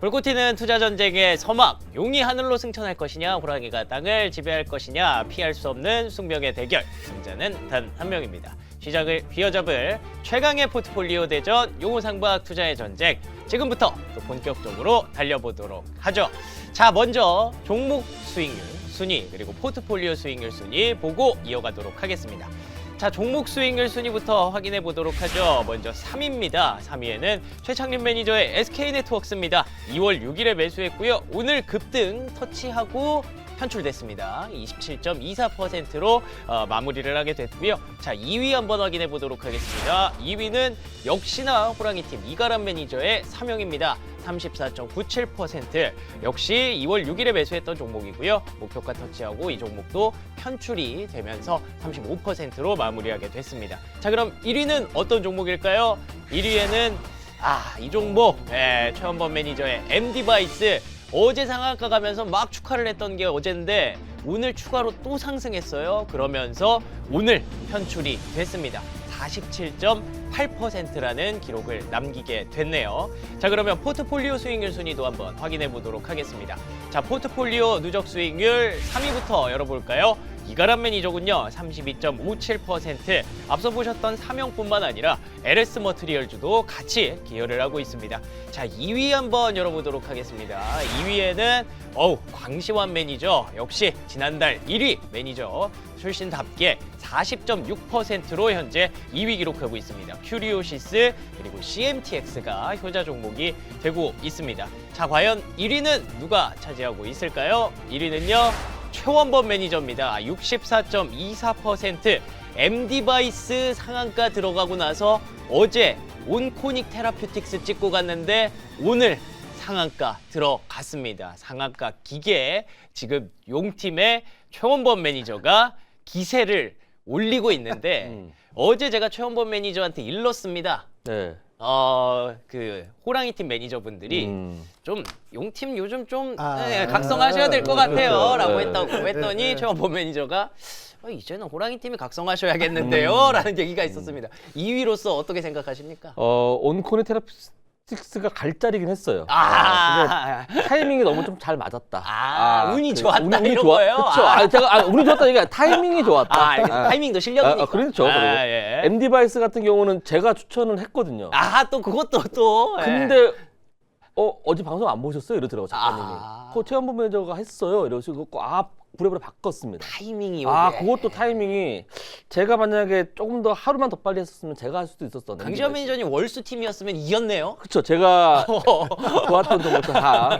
불꽃 튀는 투자 전쟁의 서막, 용이 하늘로 승천할 것이냐, 호랑이가 땅을 지배할 것이냐, 피할 수 없는 숙명의 대결. 승자는 단 한 명입니다. 시작을 휘어잡을 최강의 포트폴리오 대전, 용호상박 투자의 전쟁. 지금부터 또 본격적으로 달려보도록 하죠. 자, 먼저 종목 수익률 순위 그리고 포트폴리오 수익률 순위 보고 이어가도록 하겠습니다. 자, 종목 수익률 순위부터 확인해 보도록 하죠. 먼저 3위입니다. 3위에는 최창림 매니저의 SK네트워크스입니다. 2월 6일에 매수했고요. 오늘 급등 터치하고 편출됐습니다. 27.24%로 마무리를 하게 됐고요. 자, 2위 한번 확인해 보도록 하겠습니다. 2위는 역시나 호랑이팀 이가람 매니저의 삼영입니다. 34.97%. 역시 2월 6일에 매수했던 종목이고요. 목표가 터치하고 이 종목도 편출이 되면서 35%로 마무리하게 됐습니다. 자, 그럼 1위는 어떤 종목일까요? 1위에는 이 종목 최원범 매니저의 M디바이스. 어제 상한가 가면서 막 축하를 했던 게 어제인데 오늘 추가로 또 상승했어요. 그러면서 오늘 편출이 됐습니다. 47.8%라는 기록을 남기게 됐네요. 자, 그러면 포트폴리오 수익률 순위도 한번 확인해 보도록 하겠습니다. 자, 포트폴리오 누적 수익률 3위부터 열어볼까요? 이가람 매니저군요. 32.57%. 앞서 보셨던 삼영뿐만 아니라 LS 머트리얼즈도 같이 기여를 하고 있습니다. 자, 2위 한번 열어보도록 하겠습니다. 2위에는 광시환 매니저. 역시 지난달 1위 매니저 출신답게 40.6%로 현재 2위 기록하고 있습니다. 큐리오시스 그리고 CMTX가 효자 종목이 되고 있습니다. 자, 과연 1위는 누가 차지하고 있을까요? 1위는요. 최원범 매니저입니다. 64.24%. M디바이스 상한가 들어가고 나서 어제 온코닉 테라퓨틱스 찍고 갔는데 오늘 상한가 들어갔습니다. 상한가 기계에 지금 용팀의 최원범 매니저가 기세를 올리고 있는데 어제 제가 최원범 매니저한테 일렀습니다. 네. 그 호랑이팀 매니저분들이 좀 용팀 요즘 좀 각성하셔야 될 것 같아요 라고 했더니 최원범 매니저가 이제는 호랑이팀이 각성하셔야겠는데요 라는 얘기가 있었습니다. 2위로서 어떻게 생각하십니까? 온코니 테라피틱스가 갈 자리긴 했어요. 근데 타이밍이 너무 좀 잘 맞았다. 운이 좋았다 운이 이런 좋아, 거예요? 그쵸. 제가 운이 좋았다 얘기가 타이밍이 좋았다. 타이밍도 실력이니까. 그렇죠. 예. M디바이스 같은 경우는 제가 추천을 했거든요. 또 그것도 또. 근데 어제 방송 안 보셨어요? 이러더라고 작가님이. 최원범 매니저가 했어요. 이러시고 부랴부랴 바꿨습니다. 타이밍이 그것도 타이밍이 제가 만약에 조금 더 하루만 더 빨리 했었으면 제가 할 수도 있었던. 강지현 매니저님 월수 팀이었으면 이겼네요. 그렇죠. 제가 좋았던 종목도 다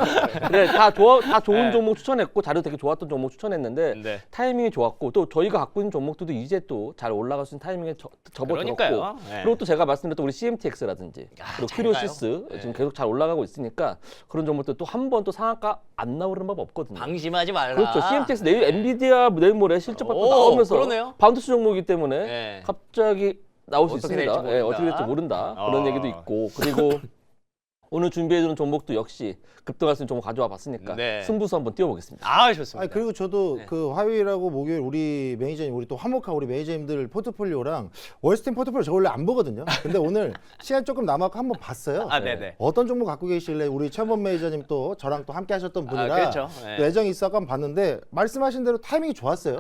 좋은 종목 추천했고 자료 되게 좋았던 종목 추천했는데 타이밍이 좋았고 또 저희가 갖고 있는 종목들도 이제 또 잘 올라갈 수 있는 타이밍에 접어들었고 그리고 또 제가 말씀드렸던 우리 CMTX라든지 그리고 큐리오시스 지금 계속 잘 올라가고 있으니까 그런 종목들 또 한 번 또 상한가 안 나오는 법 없거든요. 방심하지 말라. 그렇죠. CMTX 내일 엔비디아 내일 모레 실적 발표 나오면서 그러네요. 반도체 종목이기 때문에 갑자기 나올 수 있습니다. 어떻게 될지 모른다. 그런 얘기도 있고 그리고 오늘 준비해주는 종목도 역시 급등할 수 있는 종목 가져와 봤으니까 승부수 한번 띄워보겠습니다. 좋습니다. 그리고 저도 그 화요일하고 목요일 우리 매니저님 우리 또 화목한 우리 매니저님들 포트폴리오랑 월스팀 포트폴리오 저 원래 안 보거든요. 근데 오늘 시간 조금 남았고 한번 봤어요. 네네. 어떤 종목 갖고 계실래 우리 최원범 매니저님 또 저랑 또 함께 하셨던 분이라 그렇죠. 또 애정이 있어서 한번 봤는데 말씀하신 대로 타이밍이 좋았어요.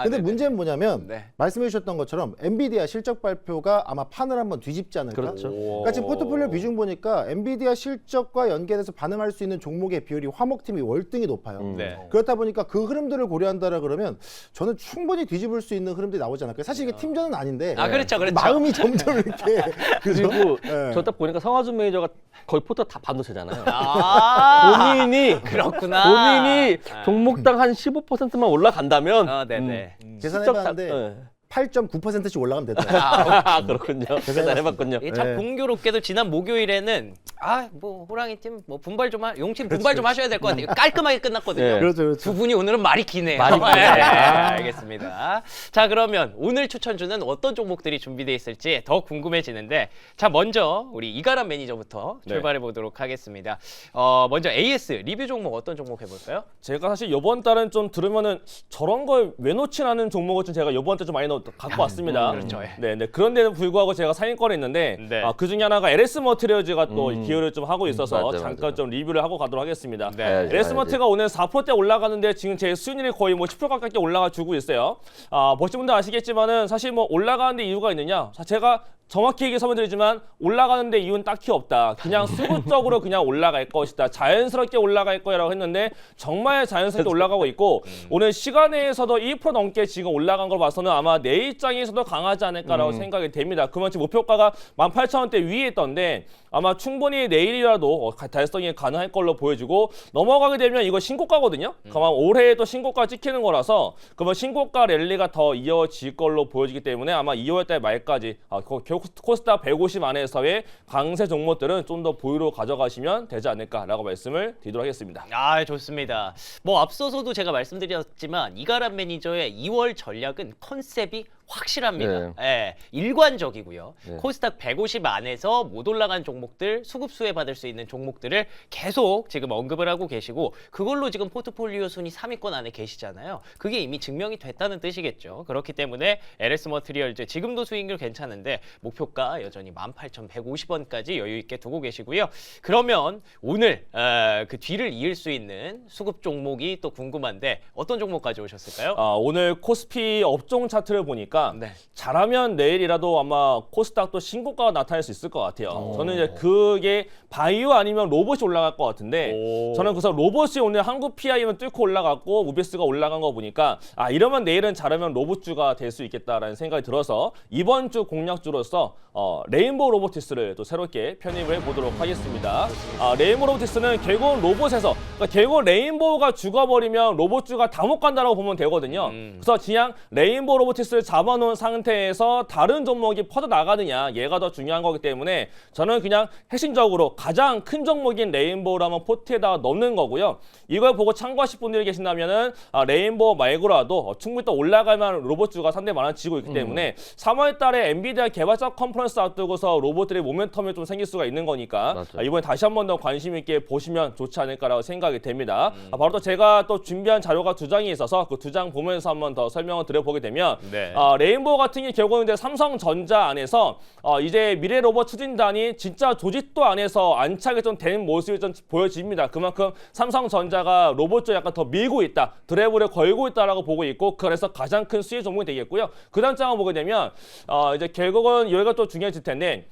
근데 문제는 뭐냐면 말씀해 주셨던 것처럼 엔비디아 실적 발표가 아마 판을 한번 뒤집지 않을까? 그렇죠. 그러니까 지금 포트폴리오 비중 보니까 엔비디아 실적과 연계돼서 반응할 수 있는 종목의 비율이 화목팀이 월등히 높아요. 그렇다 보니까 그 흐름들을 고려한다라 그러면 저는 충분히 뒤집을 수 있는 흐름들이 나오지 않을까요? 사실 이게 팀전은 아닌데 그렇죠. 마음이 점점 이렇게 그리고 저 딱 보니까 성화준 매니저가 거의 포트 다 반도체잖아요. 본인이 그렇구나. 본인이 종목당 한 15%만 올라간다면 계산해봤는데 8.9%씩 올라가면 됐다. 그렇군요. 계산해봤군요. 참 공교롭게도 지난 목요일에는 뭐 호랑이 팀 뭐 분발 좀 용팀 분발 좀 하셔야 될 것 같아요. 깔끔하게 끝났거든요. 그렇죠. 두 분이 오늘은 말이 기네요. 알겠습니다. 자, 그러면 오늘 추천주는 어떤 종목들이 준비되어 있을지 더 궁금해지는데 자, 먼저 우리 이가람 매니저부터 출발해 보도록 하겠습니다. 먼저 AS 리뷰 종목 어떤 종목 해볼까요? 제가 사실 이번 달은 좀 들으면은 저런 걸 왜 놓지 않은 종목을 좀 제가 이번 달 좀 많이 또 갖고 왔습니다. 그렇죠. 네, 네. 그런데도 불구하고 제가 상위권에 있는데 네. 그 중에 하나가 LS 머티리얼즈가 또 기여를 좀 하고 있어서 맞아요, 잠깐 맞아요. 좀 리뷰를 하고 가도록 하겠습니다. 네. LS 머티가 오늘 4%대 올라가는데 지금 제 순위를 거의 뭐 10% 가깝게 올라가 주고 있어요. 보신 분들 아시겠지만은 사실 뭐 올라가는데 이유가 있느냐? 제가 정확히 얘기 설명드리지만 올라가는데 이유는 딱히 없다. 그냥 수급적으로 그냥 올라갈 것이다. 자연스럽게 올라갈 거라고 했는데 정말 자연스럽게 올라가고 있고 오늘 시간에서도 1% 넘게 지금 올라간 걸 봐서는 아마 내일장에서도 강하지 않을까라고 생각이 됩니다. 그러면 지금 목표가가 18,000원대 위에 있던데 아마 충분히 내일이라도 달성이 가능할 걸로 보여지고 넘어가게 되면 이거 신고가거든요. 그러면 올해에도 신고가 찍히는 거라서 그러면 신고가 랠리가 더 이어질 걸로 보여지기 때문에 아마 2월달 말까지 코스닥 150 안에서의 강세 종목들은 좀 더 보유로 가져가시면 되지 않을까라고 말씀을 드리도록 하겠습니다. 좋습니다. 뭐 앞서서도 제가 말씀드렸지만 이가람 매니저의 2월 전략은 컨셉이 확실합니다. 예, 일관적이고요. 코스닥 150 안에서 못 올라간 종목들, 수급 수혜받을 수 있는 종목들을 계속 지금 언급을 하고 계시고 그걸로 지금 포트폴리오 순위 3위권 안에 계시잖아요. 그게 이미 증명이 됐다는 뜻이겠죠. 그렇기 때문에 LS 머티리얼즈 지금도 수익률 괜찮은데 목표가 여전히 18,150원까지 여유 있게 두고 계시고요. 그러면 오늘 그 뒤를 이을 수 있는 수급 종목이 또 궁금한데 어떤 종목 가져오셨을까요? 오늘 코스피 업종 차트를 보니까 네. 잘하면 내일이라도 아마 코스닥도 신고가가 나타날 수 있을 것 같아요. 저는 이제 그게 바이오 아니면 로봇이 올라갈 것 같은데 저는 그래서 로봇이 오늘 한국 PI면 뚫고 올라갔고 우베스가 올라간 거 보니까 이러면 내일은 잘하면 로봇주가 될 수 있겠다라는 생각이 들어서 이번 주 공략주로서 레인보우 로보티스를 또 새롭게 편입을 해보도록 하겠습니다. 레인보우 로보티스는 결국 로봇에서 그러니까 결국 레인보우가 죽어버리면 로봇주가 다 못 간다라고 보면 되거든요. 그래서 그냥 레인보우 로보티스를 잡아놓은 상태에서 다른 종목이 퍼져나가느냐 얘가 더 중요한 거기 때문에 저는 그냥 핵심적으로 가장 큰 종목인 레인보우를 한번 포트에다가 넣는 거고요. 이걸 보고 참고하실 분들이 계신다면은 레인보우 말고라도 충분히 또 올라갈 만한 로봇주가 상당히 많아지고 있기 때문에 3월 달에 엔비디아 개발자 컨퍼런스 앞두고서 로봇들의 모멘텀이 좀 생길 수가 있는 거니까 이번에 다시 한 번 더 관심 있게 보시면 좋지 않을까라고 생각이 됩니다. 바로 또 제가 또 준비한 자료가 2장이 있어서 그 2장 보면서 한 번 더 설명을 드려보게 되면 레인보우 같은 게 결국은 이제 삼성전자 안에서 이제 미래 로봇 추진단이 진짜 조직도 안에서 안착이 좀 된 모습이 좀 보여집니다. 그만큼 삼성전자가 로봇 쪽 약간 더 밀고 있다, 드래브를 걸고 있다라고 보고 있고 그래서 가장 큰 수혜 종목이 되겠고요. 그 다음 장을 보게 되면 이제 결국은 여기가 또 중요해질 텐데.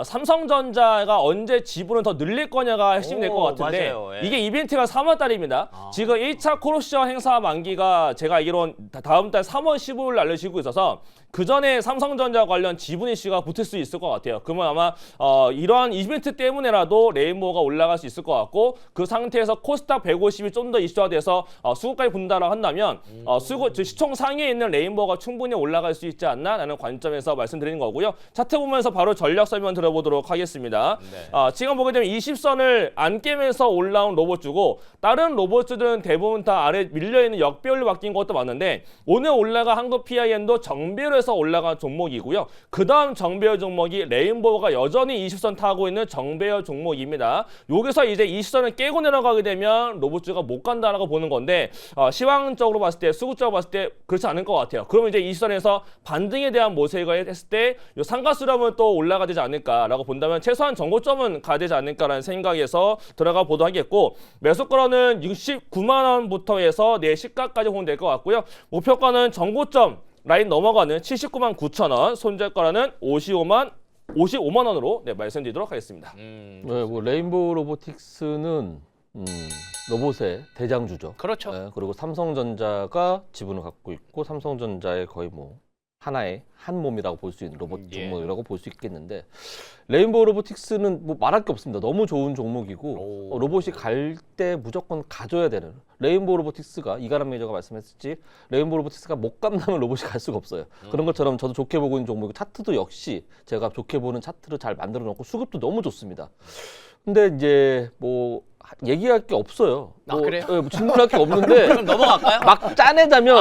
삼성전자가 언제 지분을 더 늘릴 거냐가 핵심이 될 것 같은데 맞아요. 이게 이벤트가 3월 달입니다. 지금 1차 코로시아 행사 만기가 제가 알기로는 다음 달 3월 15일 알려지고 있어서 그 전에 삼성전자 관련 지분 이슈가 붙을 수 있을 것 같아요. 그러면 아마 이러한 이벤트 때문에라도 레인보우가 올라갈 수 있을 것 같고 그 상태에서 코스닥 150이 좀 더 이슈화돼서 수급까지 분다라고 한다면 시총 상위에 있는 레인보우가 충분히 올라갈 수 있지 않나라는 관점에서 말씀드리는 거고요. 차트 보면서 바로 전략 설명 들어보도록 하겠습니다. 지금 보게 되면 20선을 안 깨면서 올라온 로봇주고 다른 로봇주들은 대부분 다 아래 밀려있는 역배열로 바뀐 것도 많은데 오늘 올라가 한국 PIN도 정배열에서 올라간 종목이고요. 그 다음 정배열 종목이 레인보우가 여전히 20선 타고 있는 정배열 종목입니다. 여기서 이제 20선을 깨고 내려가게 되면 로봇주가 못 간다라고 보는 건데 시황적으로 봤을 때 수급적으로 봤을 때 그렇지 않을 것 같아요. 그러면 이제 20선에서 반등에 대한 모색을 했을 때 상가수렴은 또 올라가 되지 않을까라고 본다면 최소한 정고점은 가야 되지 않을까라는 생각에서 들어가 보도록 하겠고 매수가는 69만 원부터 해서 내 시가까지 보면 될 것 같고요. 목표가는 정고점 라인 넘어가는 79만 9천 원, 손절가는 55만 원으로 말씀드리도록 하겠습니다. 뭐 레인보우 로보틱스는 로봇의 대장주죠. 그렇죠. 그리고 삼성전자가 지분을 갖고 있고 삼성전자의 거의 뭐 하나의 한 몸이라고 볼 수 있는 로봇 종목이라고 볼 수 있겠는데 레인보우 로보틱스는 뭐 말할 게 없습니다. 너무 좋은 종목이고 로봇이 갈 때 무조건 가져야 되는 레인보우 로보틱스가 이가람 매니저가 말씀했듯이 레인보우 로보틱스가 못 간다면 로봇이 갈 수가 없어요. 그런 것처럼 저도 좋게 보고 있는 종목이고 차트도 역시 제가 좋게 보는 차트를 잘 만들어 놓고 수급도 너무 좋습니다. 근데 이제 뭐 얘기할 게 없어요. 그래요? 뭐 질문할 게 없는데 그럼 넘어갈까요? 막 짜내자면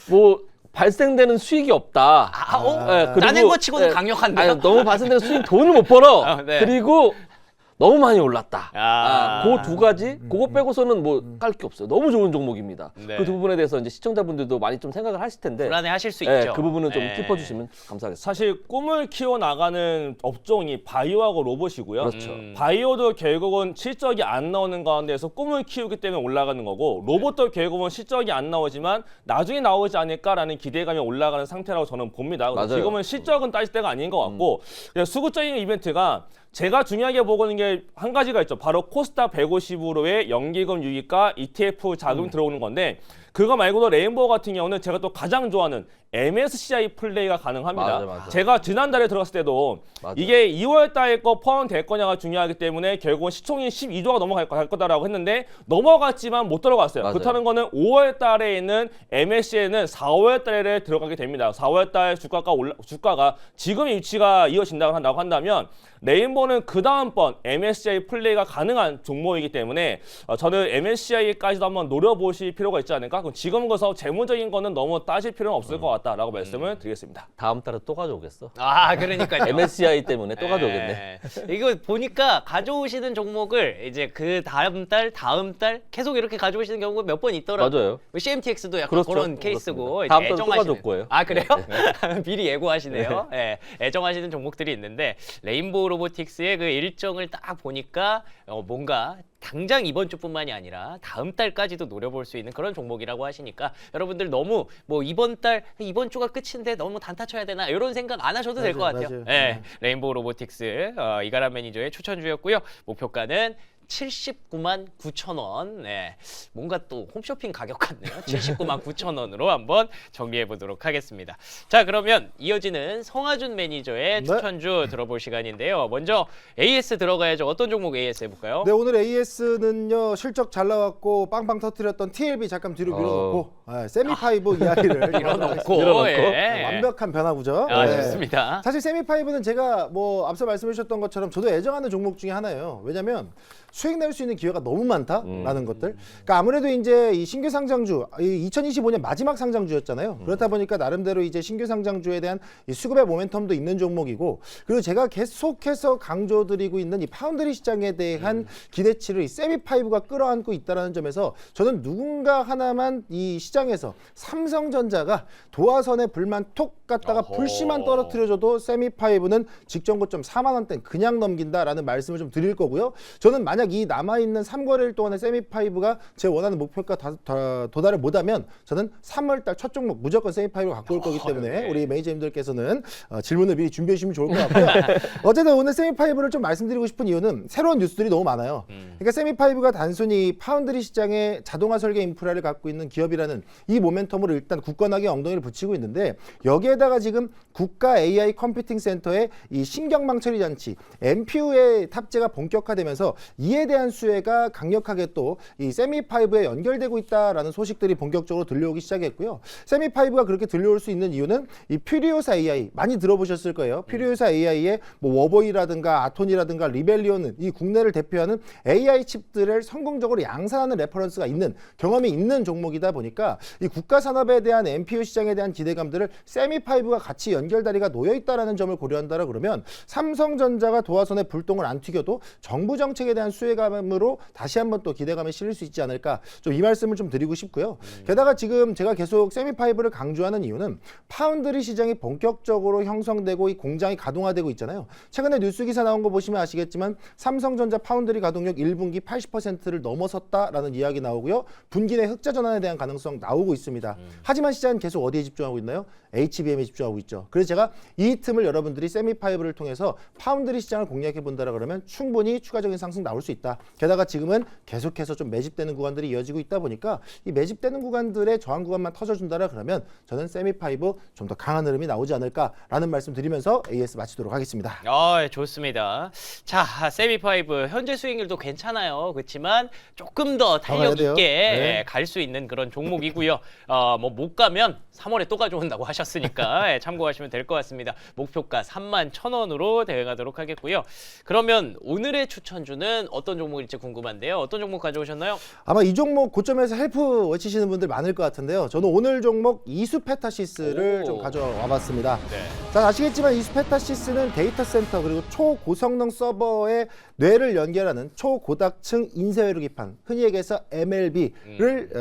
뭐 발생되는 수익이 없다. 짜낸 거 치고는 강력한데요? 너무 발생되는 수익 돈을 못 벌어. 네. 그리고 너무 많이 올랐다. 아. 그 두 가지, 그거 빼고서는 뭐 깔 게 없어요. 너무 좋은 종목입니다. 네. 그 두 부분에 대해서 이제 시청자분들도 많이 좀 생각을 하실 텐데 불안해하실 수 네, 있죠. 그 부분은 좀 네. 짚어주시면 감사하겠습니다. 사실 꿈을 키워나가는 업종이 바이오하고 로봇이고요. 그렇죠. 바이오도 결국은 실적이 안 나오는 가운데서 꿈을 키우기 때문에 올라가는 거고 로봇도 결국은 실적이 안 나오지만 나중에 나오지 않을까라는 기대감이 올라가는 상태라고 저는 봅니다. 맞아요. 지금은 실적은 따질 때가 아닌 것 같고 그냥 수급적인 이벤트가 제가 중요하게 보고 있는 게 한 가지가 있죠. 바로 코스닥 150으로의 연기금 유입과 ETF 자금이 들어오는 건데 그거 말고도 레인보우 같은 경우는 제가 또 가장 좋아하는 MSCI 플레이가 가능합니다. 맞아. 제가 지난달에 들어갔을 때도 맞아. 이게 2월 달에 거 포함될 거냐가 중요하기 때문에 결국은 시총이 12조가 넘어갈 거다라고 했는데 넘어갔지만 못 들어갔어요. 맞아요. 그렇다는 거는 5월 달에 있는 MSCI는 4월 달에 들어가게 됩니다. 4월 달 주가가 지금의 위치가 이어진다고 한다면 레인보우는 그 다음번 MSCI 플레이가 가능한 종목이기 때문에 저는 MSCI까지도 한번 노려보실 필요가 있지 않을까? 그럼 지금 거서 재무적인 거는 너무 따질 필요는 없을 것 같다라고 말씀을 드리겠습니다. 다음 달에 또 가져오겠어. 아, 그러니까요. MSCI 때문에 또 가져오겠네. 이거 보니까 가져오시는 종목을 이제 그 다음 달 계속 이렇게 가져오시는 경우가 몇 번 있더라고요. 맞아요. CMTX도 약간 그렇죠. 그런 케이스고 그렇습니다. 다음 달에 또 애정하시는- 가져올 거예요. 아, 그래요? 미리 예고하시네요. 네. 애정하시는 종목들이 있는데 레인보우 로보틱스의 그 일정을 딱 보니까 뭔가 당장 이번 주뿐만이 아니라 다음 달까지도 노려볼 수 있는 그런 종목이라고 하시니까 여러분들 너무 뭐 이번 주가 끝인데 너무 단타 쳐야 되나 이런 생각 안 하셔도 될 것 맞아요, 같아요. 맞아요. 네. 레인보우 로보틱스 이가람 매니저의 추천주였고요. 목표가는 79만 9천 원. 네. 뭔가 또 홈쇼핑 가격 같네요. 79만 9천 원으로 한번 정리해 보도록 하겠습니다. 자, 그러면 이어지는 성하준 매니저의 네. 추천주 들어볼 시간인데요. 먼저 AS 들어가야죠. 어떤 종목 AS 해볼까요? 네, 오늘 AS는요 실적 잘 나왔고 빵빵 터뜨렸던 TLB 잠깐 뒤로 밀어놓고 세미파이브 이야기를 밀어놓고 예. 완벽한 변화구죠. 아, 네. 좋습니다. 사실 세미파이브는 제가 뭐 앞서 말씀해 주셨던 것처럼 저도 애정하는 종목 중에 하나예요. 왜냐하면 수익 낼 수 있는 기회가 너무 많다라는 것들. 그러니까 아무래도 이제 이 신규 상장주, 2025년 마지막 상장주였잖아요. 그렇다 보니까 나름대로 이제 신규 상장주에 대한 이 수급의 모멘텀도 있는 종목이고, 그리고 제가 계속해서 강조드리고 있는 이 파운드리 시장에 대한 기대치를 이 세미파이브가 끌어안고 있다는 점에서 저는 누군가 하나만 이 시장에서 삼성전자가 도화선에 불만 톡 갔다가 불씨만 떨어뜨려줘도 세미파이브는 직전 고점 4만 원대 그냥 넘긴다라는 말씀을 좀 드릴 거고요. 저는 만약 이 남아있는 3거래일 동안에 세미파이브가 제 원하는 목표가 도달을 못하면 저는 3월달 첫 종목 무조건 세미파이브를 갖고 올 거기 때문에 우리 매니저님들께서는 질문을 미리 준비해 주시면 좋을 것 같고요. 어쨌든 오늘 세미파이브를 좀 말씀드리고 싶은 이유는 새로운 뉴스들이 너무 많아요. 그러니까 세미파이브가 단순히 파운드리 시장에 자동화 설계 인프라를 갖고 있는 기업이라는 이 모멘텀으로 일단 굳건하게 엉덩이를 붙이고 있는데, 여기에다가 지금 국가 AI 컴퓨팅 센터의 이 신경망 처리 장치 NPU의 탑재가 본격화되면서 이에 대한 수혜가 강력하게 또 이 세미파이브에 연결되고 있다라는 소식들이 본격적으로 들려오기 시작했고요. 세미파이브가 그렇게 들려올 수 있는 이유는 이 퓨리오사 AI 많이 들어보셨을 거예요. 퓨리오사 AI의 뭐 워버이라든가 아톤이라든가 리벨리온은 이 국내를 대표하는 AI 칩들을 성공적으로 양산하는 레퍼런스가 있는 경험이 있는 종목이다 보니까 이 국가 산업에 대한 NPU 시장에 대한 기대감들을 세미파이브가 같이 연결다리가 놓여 있다라는 점을 고려한다라 그러면 삼성전자가 도화선에 불똥을 안 튀겨도 정부 정책에 대한 수혜감으로 다시 한번 또 기대감에 실릴 수 있지 않을까, 좀 이 말씀을 좀 드리고 싶고요. 게다가 지금 제가 계속 세미파이브를 강조하는 이유는 파운드리 시장이 본격적으로 형성되고 이 공장이 가동화되고 있잖아요. 최근에 뉴스 기사 나온 거 보시면 아시겠지만 삼성전자 파운드리 가동력 1분기 80%를 넘어섰다라는 이야기 나오고요. 분기 내 흑자 전환에 대한 가능성 나오고 있습니다. 하지만 시장은 계속 어디에 집중하고 있나요? HBM에 집중하고 있죠. 그래서 제가 이 틈을 여러분들이 세미파이브를 통해서 파운드리 시장을 공략해 본다라 그러면 충분히 추가적인 상승 나올 수 있다. 게다가 지금은 계속해서 좀 매집되는 구간들이 이어지고 있다 보니까 이 매집되는 구간들의 저항 구간만 터져준다라 그러면 저는 세미파이브 좀 더 강한 흐름이 나오지 않을까라는 말씀 드리면서 AS 마치도록 하겠습니다. 좋습니다. 자, 세미파이브 현재 수익률도 괜찮아요. 그렇지만 조금 더 가야 탄력 돼요. 있게 네. 갈 수 있는 그런 종목이고요. 뭐 못 가면 3월에 또 가져온다고 하셨으니까 참고하시면 될 것 같습니다. 목표가 31,000원으로 대응하도록 하겠고요. 그러면 오늘의 추천주는 어떤 종목일지 궁금한데요. 어떤 종목 가져오셨나요? 아마 이 종목 고점에서 헬프 외치시는 분들 많을 것 같은데요. 저는 오늘 종목 이수페타시스를 오. 좀 가져와봤습니다. 네. 자, 아시겠지만 이수페타시스는 데이터 센터 그리고 초고성능 서버에 뇌를 연결하는 초고닥층 인쇄회로 기판, 흔히 얘기해서 MLB를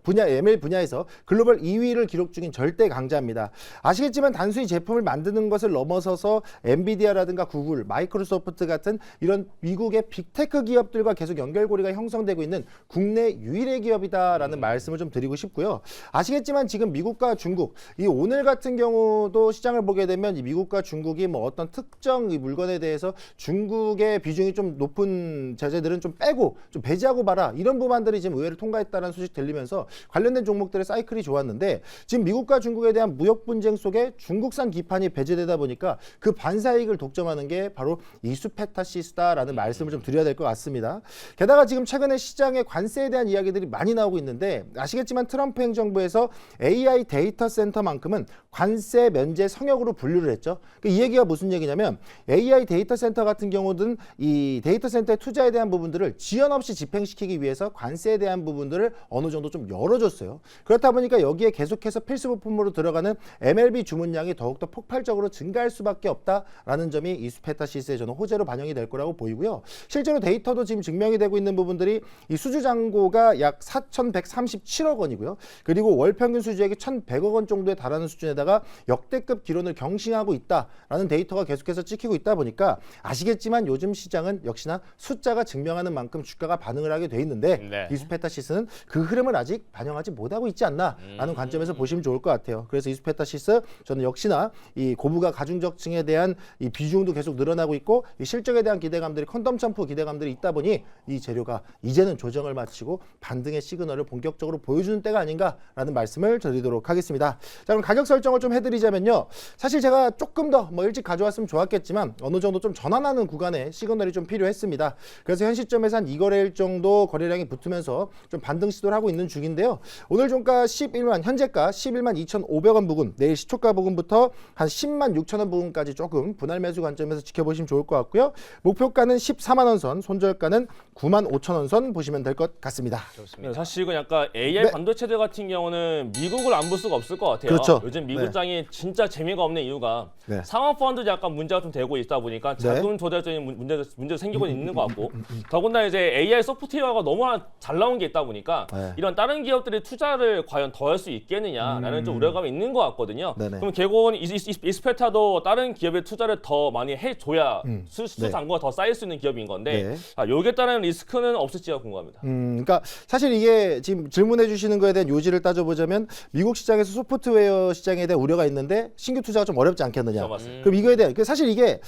ML 분야에서 글로벌 2위를 기록 중인 절대 강자입니다. 아시겠지만 단순히 제품을 만드는 것을 넘어서서 엔비디아라든가 구글, 마이크로소프트 같은 이런 미국의 빅테크 기업들과 계속 연결고리가 형성되고 있는 국내 유일의 기업이다라는 말씀을 좀 드리고 싶고요. 아시겠지만 지금 미국과 중국, 이 오늘 같은 경우도 시장을 보게 되면 이 미국과 중국이 뭐 어떤 특정 이 물건에 대해서 중국의 비중이 좀 높은 제재들은 좀 빼고 좀 배제하고 봐라, 이런 부분들이 지금 의회를 통과했다는 소식 들리면서 관련된 종목들의 사이클이 좋았는데, 지금 미국과 중국에 대한 무역 분쟁 속에 중국산 기판이 배제되다 보니까 그 반사이익을 독점하는 게 바로 이수페타시스다라는 말씀을 좀 드려야 될 것 같습니다. 게다가 지금 최근에 시장에 관세에 대한 이야기들이 많이 나오고 있는데, 아시겠지만 트럼프 행정부에서 AI 데이터 센터만큼은 관세 면제 성역으로 분류를 했죠. 이 얘기가 무슨 얘기냐면 AI 데이터 센터 같은 경우는 이 데이터 센터의 투자에 대한 부분들을 지연 없이 집행시키기 위해서 관세에 대한 부분들을 어느 정도 좀 열어줬어요. 그렇다 보니까 여기에 계속해서 필수 부품으로 들어가는 MLB 주문량이 더욱더 폭발적으로 증가할 수밖에 없다라는 점이 이수페타시스의 저는 호재로 반영이 될 거라고 보이고요. 실제로 데이터도 지금 증명이 되고 있는 부분들이 이 수주 잔고가 약 4,137억 원이고요. 그리고 월 평균 수주액이 1,100억 원 정도에 달하는 수준에다가 역대급 기론을 경신하고 있다라는 데이터가 계속해서 찍히고 있다 보니까, 아시겠지만 요즘 시장은 역시나 숫자가 증명하는 만큼 주가가 반응을 하게 돼 있는데 네. 이수페타시스는 그 흐름을 아직 반영하지 못하고 있지 않나라는 관점에서 보시면 좋을 것 같아요. 그래서 이수페타시스 저는 역시나 이 고부가 가중적층에 대한 이 비중도 계속 늘어나고 있고, 이 실적에 대한 기대감들이 컨덤 점프 기대감들이 있다 보니 이 재료가 이제는 조정을 마치고 반등의 시그널을 본격적으로 보여주는 때가 아닌가라는 말씀을 드리도록 하겠습니다. 자, 그럼 가격 설정을 좀 해드리자면요. 사실 제가 조금 더 일찍 가져왔으면 좋았겠지만 어느 정도 좀 전환하는 구간에 시그널이 좀 필요했습니다. 그래서 현 시점에서 한 2거래일 정도 거래량이 붙으면서 좀 반등 시도를 하고 있는 중인데요. 오늘 종가 현재가 11만 2,500원 부근, 내일 시초가 부근부터 한 10만 6천원 부근까지 조금 분할 매수 관점에서 지켜보시면 좋을 것 같고요. 목표가는 14만 원 선, 손절가는 9만 5천원 선 보시면 될 것 같습니다. 좋습니다. 사실 이건 약간 AI 네. 반도체들 같은 경우는 미국을 안 볼 수가 없을 것 같아요. 그렇죠. 요즘 네. 미국장이 진짜 재미가 없는 이유가 네. 상업 펀드 약간 문제가 좀 되고 있다 보니까 자금 조달적인 문제도 생기고 있는 것 같고, 더군다나 이제 AI 소프트웨어가 너무 잘 나온 게 있다 보니까 네. 이런 다른 기업들이 투자를 과연 더 할 수 있겠느냐라는 좀 우려감이 있는 것 같거든요. 네네. 그럼 결국은 이스페타도 다른 기업의 투자를 더 많이 해줘야 수수 네. 잔고가 더 쌓일 수 있는 기업인 건데, 네. 여기에 따른 리스크는 없을지가 궁금합니다. 그러니까 사실 이게 지금 질문해 주시는 거에 대한 요지를 따져보자면, 미국 시장에서 소프트웨어 시장에 대한 우려가 있는데 신규 투자가 좀 어렵지 않겠느냐. 맞습니다. 그럼 이거에 대한 사실 이게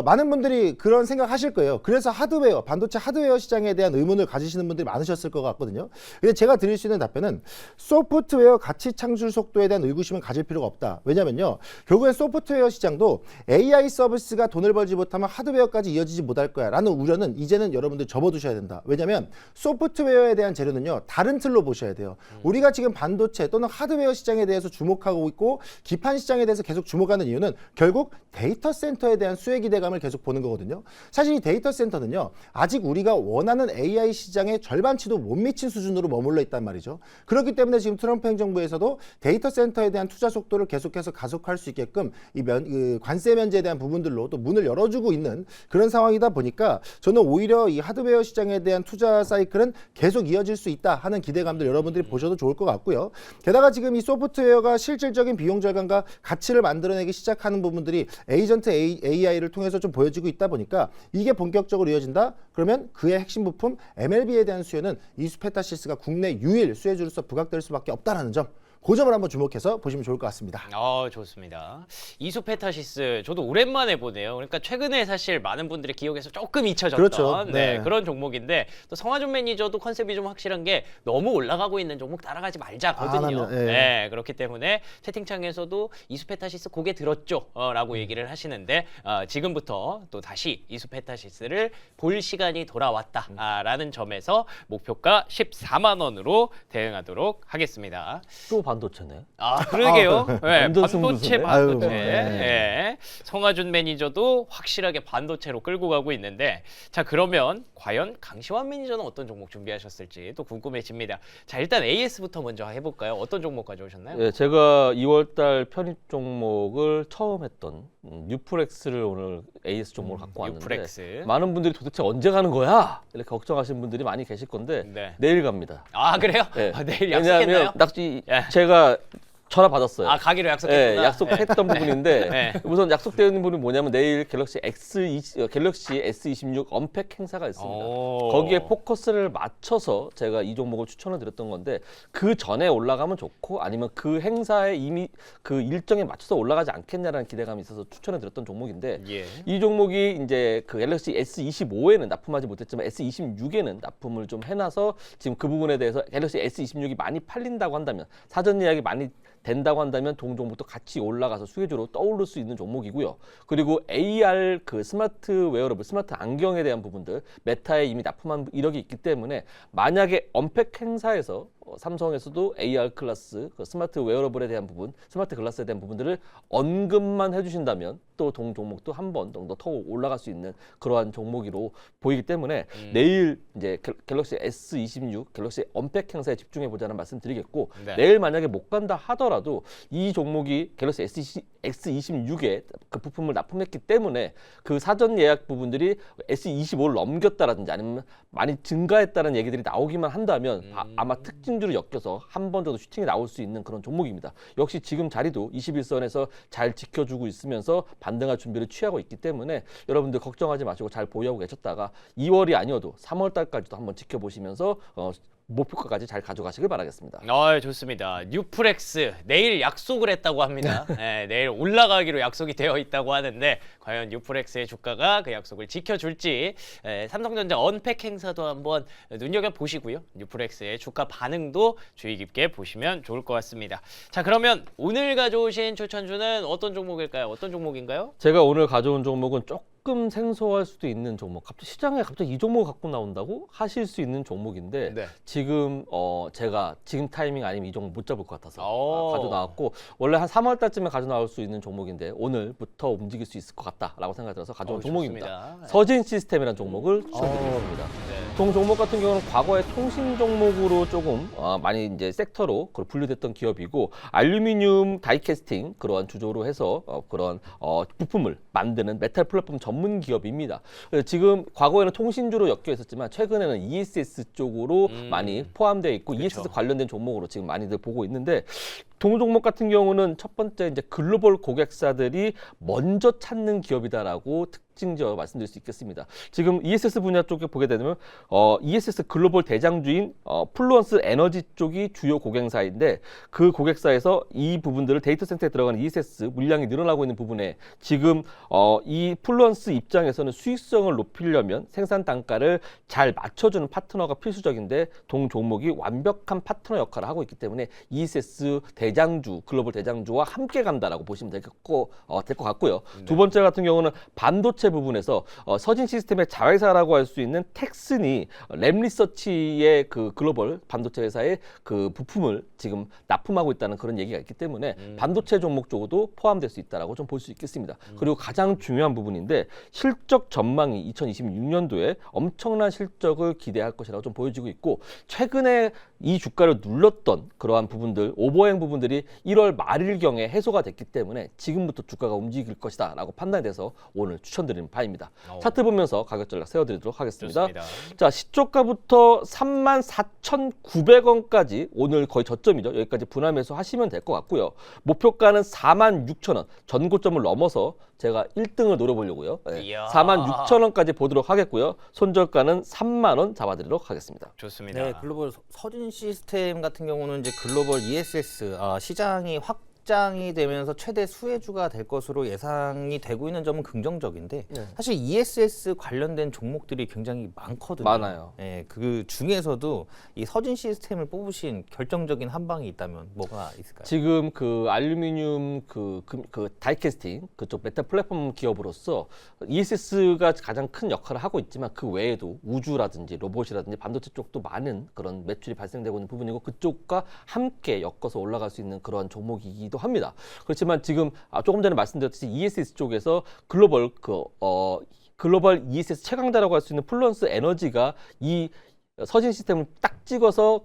많은 분들이 그런 생각하실 거예요. 그래서 하드웨어, 반도체 하드웨어 시장에 대한 의문을 가지시는 분들이 많으셨을 것 같거든요. 근데 제가 드릴 수 있는 답변은 소프트웨어 가치 창출 속도에 대한 의구심은 가질 필요가 없다. 왜냐면요, 결국엔 소프트웨어 시장도 AI 서비스가 돈을 벌지 못하면 하드웨어까지 이어지지 못할 거야 라는 우려는 이제는 여러분들 접어두셔야 된다. 왜냐면 소프트웨어에 대한 재료는요, 다른 틀로 보셔야 돼요. 우리가 지금 반도체 또는 하드웨어 시장에 대해서 주목하고 있고 기판 시장에 대해서 계속 주목하는 이유는 결국 데이터 센터에 대한 수혜 기대감을 계속 보는 거거든요. 사실 이 데이터 센터는요, 아직 우리가 원하는 AI 시장의 절반치도 못 미친 수준으로 머물러 있단 말이죠. 그렇기 때문에 지금 트럼프 행정부에서도 데이터 센터에 대한 투자 속도를 계속해서 가속할 수 있게끔 이 관세 면제에 대한 부분들로 또 문을 열어주고 있는 그런 상황이다 보니까, 저는 오히려 이 하드웨어 시장에 대한 투자 사이클은 계속 이어질 수 있다 하는 기대감들 여러분들이 보셔도 좋을 것 같고요. 게다가 지금 이 소프트웨어가 실질적인 비용 절감과 가치를 만들어내기 시작하는 부분들이 에이전트 AI를 통해서 좀 보여지고 있다 보니까, 이게 본격적으로 이어진다? 그러면 그의 핵심 부품 MLB에 대한 수혜는 이수페타시스가 국내 유일 수혜주로서 부각될 수밖에 없다는 점, 그 점을 한번 주목해서 보시면 좋을 것 같습니다. 좋습니다. 이수페타시스 저도 오랜만에 보네요. 그러니까 최근에 사실 많은 분들의 기억에서 조금 잊혀졌던 그렇죠. 네. 그런 종목인데, 또 성화준 매니저도 컨셉이 좀 확실한 게 너무 올라가고 있는 종목 따라가지 말자거든요. 네, 그렇기 때문에 채팅창에서도 이수페타시스 고개 들었죠? 라고 얘기를 하시는데, 지금부터 또 다시 이수페타시스를 볼 시간이 돌아왔다라는 점에서 목표가 14만 원으로 대응하도록 하겠습니다. 또 반도체네. 아, 그러게요. 네, 완전 반도체, 승부수네. 반도체. 아유, 예. 성화준 매니저도 확실하게 반도체로 끌고 가고 있는데, 자, 그러면 과연 강시환 매니저는 어떤 종목 준비하셨을지 또 궁금해집니다. 자, 일단 AS부터 먼저 해볼까요? 어떤 종목 가져오셨나요? 예, 제가 2월달 편입 종목을 처음 했던 뉴프렉스를 오늘 AS 종목을 갖고 왔는데 뉴프렉스. 많은 분들이 도대체 언제 가는 거야? 이렇게 걱정하시는 분들이 많이 계실 건데 네. 내일 갑니다. 아, 그래요? 예. 아, 내일 약속했나요? 왜냐하면 낙지 예. 제가 전화 받았어요. 아, 가기로 약속했구나. 예, 약속했던 부분인데 네. 우선 약속되어 있는 부분이 뭐냐면 내일 갤럭시 S26 언팩 행사가 있습니다. 오. 거기에 포커스를 맞춰서 제가 이 종목을 추천을 드렸던 건데 그 전에 올라가면 좋고 아니면 그 행사에 이미 그 일정에 맞춰서 올라가지 않겠냐라는 기대감이 있어서 추천을 드렸던 종목인데 예. 이 종목이 이제 그 갤럭시 S25에는 납품하지 못했지만 S26에는 납품을 좀 해놔서 지금 그 부분에 대해서 갤럭시 S26이 많이 팔린다고 한다면 사전 예약이 많이 된다고 한다면 동종목도 같이 올라가서 수혜주로 떠오를 수 있는 종목이고요. 그리고 AR 그 스마트 웨어러블, 스마트 안경에 대한 부분들 메타에 이미 납품한 이력이 있기 때문에 만약에 언팩 행사에서 삼성에서도 AR 클래스, 그 스마트 웨어러블에 대한 부분, 스마트 글라스에 대한 부분들을 언급만 해주신다면 또 동 종목도 한 번 정도 더 올라갈 수 있는 그러한 종목으로 보이기 때문에 내일 이제 갤럭시 S26, 갤럭시 언팩 행사에 집중해 보자는 말씀드리겠고 네. 내일 만약에 못 간다 하더라도 이 종목이 갤럭시 S26에 그 부품을 납품했기 때문에 그 사전 예약 부분들이 S25를 넘겼다라든지 아니면 많이 증가했다는 얘기들이 나오기만 한다면 아마 특징주를 엮여서 한 번 정도 슈팅이 나올 수 있는 그런 종목입니다. 역시 지금 자리도 21선에서 잘 지켜주고 있으면서 반등할 준비를 취하고 있기 때문에 여러분들 걱정하지 마시고 잘 보유하고 계셨다가 2월이 아니어도 3월 달까지도 한번 지켜보시면서 목표가까지 잘 가져가시길 바라겠습니다. 아, 좋습니다. 뉴프렉스 내일 약속을 했다고 합니다. 네, 내일 올라가기로 약속이 되어 있다고 하는데 과연 뉴프렉스의 주가가 그 약속을 지켜줄지 삼성전자 언팩 행사도 한번 눈여겨 보시고요. 뉴프렉스의 주가 반응도 주의 깊게 보시면 좋을 것 같습니다. 자, 그러면 오늘 가져오신 추천주는 어떤 종목일까요? 어떤 종목인가요? 제가 오늘 가져온 종목은 조금 생소할 수도 있는 종목. 갑자기 시장에 갑자기 이 종목을 갖고 나온다고 하실 수 있는 종목인데 네. 지금 제가 지금 타이밍 아니면 이 종목 못 잡을 것 같아서 오. 가져 나왔고 원래 한 3월 달쯤에 가져 나올 수 있는 종목인데 오늘부터 움직일 수 있을 것 같다라고 생각이 들어서 가져온 종목입니다. 좋습니다. 서진 시스템이라는 종목을 추천드리겠습니다. 네. 동 종목 같은 경우는 과거에 통신 종목으로 조금 많이 이제 섹터로 분류됐던 기업이고 알루미늄 다이캐스팅 그러한 주조로 해서 그런 부품을 만드는 메탈 플랫폼 전문 기업입니다. 지금 과거에는 통신주로 엮여 있었지만 최근에는 ESS 쪽으로 많이 포함되어 있고 그쵸. ESS 관련된 종목으로 지금 많이들 보고 있는데 동 종목 같은 경우는 첫 번째 이제 글로벌 고객사들이 먼저 찾는 기업이다라고 특징적으로 말씀드릴 수 있겠습니다. 지금 ESS 분야 쪽에 보게 되면 ESS 글로벌 대장주인 플루언스 에너지 쪽이 주요 고객사인데 그 고객사에서 이 부분들을 데이터 센터에 들어가는 ESS 물량이 늘어나고 있는 부분에 지금 이 플루언스 입장에서는 수익성을 높이려면 생산 단가를 잘 맞춰주는 파트너가 필수적인데 동 종목이 완벽한 파트너 역할을 하고 있기 때문에 ESS 대장주, 글로벌 대장주와 함께 간다라고 보시면 될 것 같고요. 네. 두 번째 같은 경우는 반도체 부분에서 서진 시스템의 자회사라고 할 수 있는 텍슨이 램리서치의 그 글로벌 반도체 회사의 그 부품을 지금 납품하고 있다는 그런 얘기가 있기 때문에 반도체 종목 쪽으로도 포함될 수 있다라고 좀 볼 수 있겠습니다. 그리고 가장 중요한 부분인데 실적 전망이 2026년도에 엄청난 실적을 기대할 것이라고 좀 보여지고 있고 최근에 이 주가를 눌렀던 그러한 부분들 오버행 부분들이 1월 말일경에 해소가 됐기 때문에 지금부터 주가가 움직일 것이다 라고 판단이 돼서 오늘 추천드리는 바입니다. 차트 보면서 가격 전략 세워드리도록 하겠습니다. 좋습니다. 자, 시초가부터 34,900원까지 오늘 거의 저점이죠. 여기까지 분할 매수 하시면 될 것 같고요. 목표가는 46,000원 전고점을 넘어서 제가 1등을 노려보려고요. 이야. 46,000원까지 보도록 하겠고요. 손절가는 3만 원 잡아드리도록 하겠습니다. 좋습니다. 네, 글로벌 서진 시스템 같은 경우는 이제 글로벌 ESS 시장이 확 확장이 되면서 최대 수혜주가 될 것으로 예상이 되고 있는 점은 긍정적인데 사실 ESS 관련된 종목들이 굉장히 많거든요. 많아요. 예, 그 중에서도 이 서진 시스템을 뽑으신 결정적인 한 방이 있다면 뭐가 있을까요? 지금 그 알루미늄 그 다이캐스팅 그쪽 메탈 플랫폼 기업으로서 ESS가 가장 큰 역할을 하고 있지만 그 외에도 우주라든지 로봇이라든지 반도체 쪽도 많은 그런 매출이 발생되고 있는 부분이고 그쪽과 함께 엮어서 올라갈 수 있는 그런 종목이기도 합니다. 그렇지만 지금 조금 전에 말씀드렸듯이 ESS 쪽에서 글로벌 ESS 최강자라고 할 수 있는 플루언스 에너지가 이 서진 시스템을 딱 찍어서